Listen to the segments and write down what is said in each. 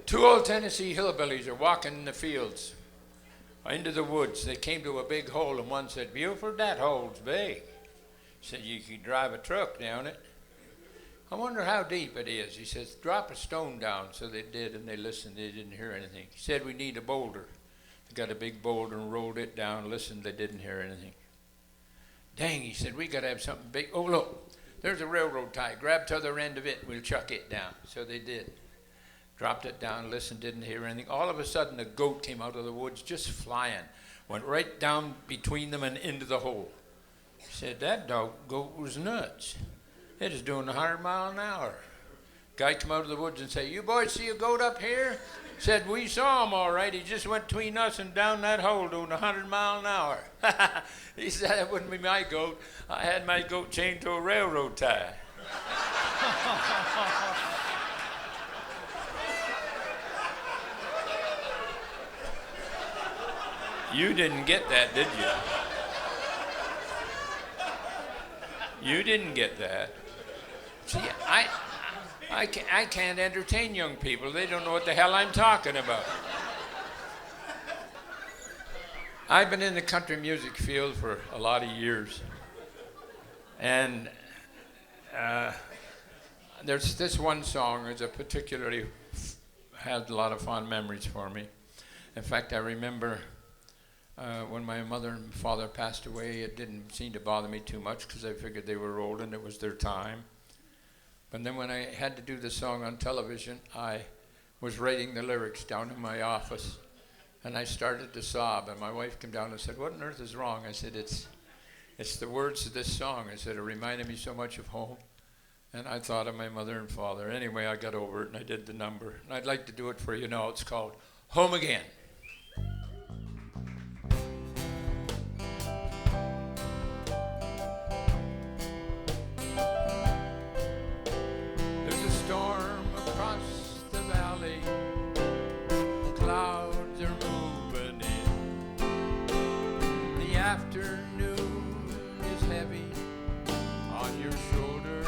Two old Tennessee hillbillies are walking in the fields, into the woods. They came to a big hole, and one said, "Buford, that hole's big." He said, "You could drive a truck down it." "I wonder how deep it is." He says, "Drop a stone down." So they did, and they listened. They didn't hear anything. He said, "We need a boulder." They got a big boulder and rolled it down, listened. They didn't hear anything. "Dang," he said, "we got to have something big. Oh, look, there's a railroad tie. Grab the other end of it, and we'll chuck it down." So they did. Dropped it down, listened, didn't hear anything. All of a sudden, a goat came out of the woods just flying. Went right down between them and into the hole. He said, "That goat was nuts. It is doing 100 miles an hour." Guy come out of the woods and say, "You boys see a goat up here?" Said, "We saw him all right. He just went between us and down that hole doing 100 miles an hour." He said, "That wouldn't be my goat. I had my goat chained to a railroad tie." You didn't get that, did you? You didn't get that. See, I can't entertain young people. They don't know what the hell I'm talking about. I've been in the country music field for a lot of years. And there's this one song that particularly had a lot of fond memories for me. In fact, I remember when my mother and father passed away, it didn't seem to bother me too much because I figured they were old and it was their time. But then when I had to do the song on television, I was writing the lyrics down in my office, and I started to sob. And my wife came down and said, "What on earth is wrong?" I said, It's the words of this song." I said, "It reminded me so much of home." And I thought of my mother and father. Anyway, I got over it, and I did the number. And I'd like to do it for you now. It's called Home Again. Afternoon is heavy on your shoulder.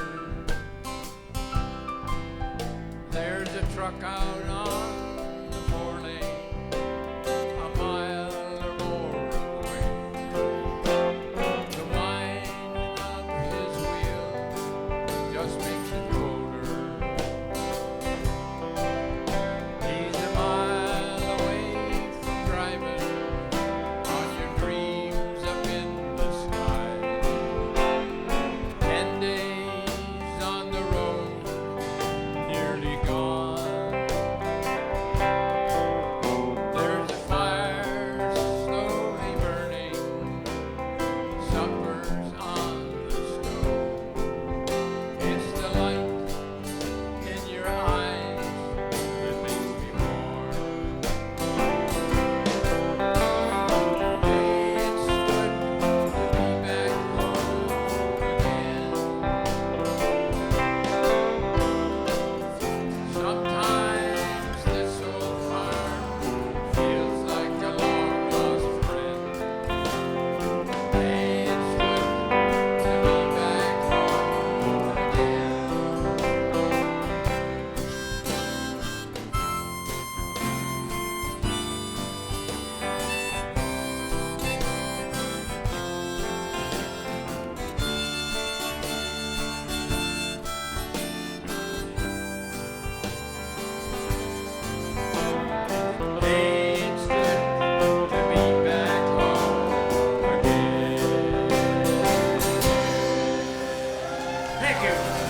There's a truck out on the 4-lane, a mile or more away. The whine of his wheel just makes it colder. He's a mile away from driving on your dreams up in the sky. 10 days on the road, nearly gone. There's a fire slowly burning, supper's on the stove. It's the light in your eyes that makes me warm. It's good to be back home again. Sometimes this old farm feels like a long lost friend. It's good to be back home again. It's good to be back home again. Thank you.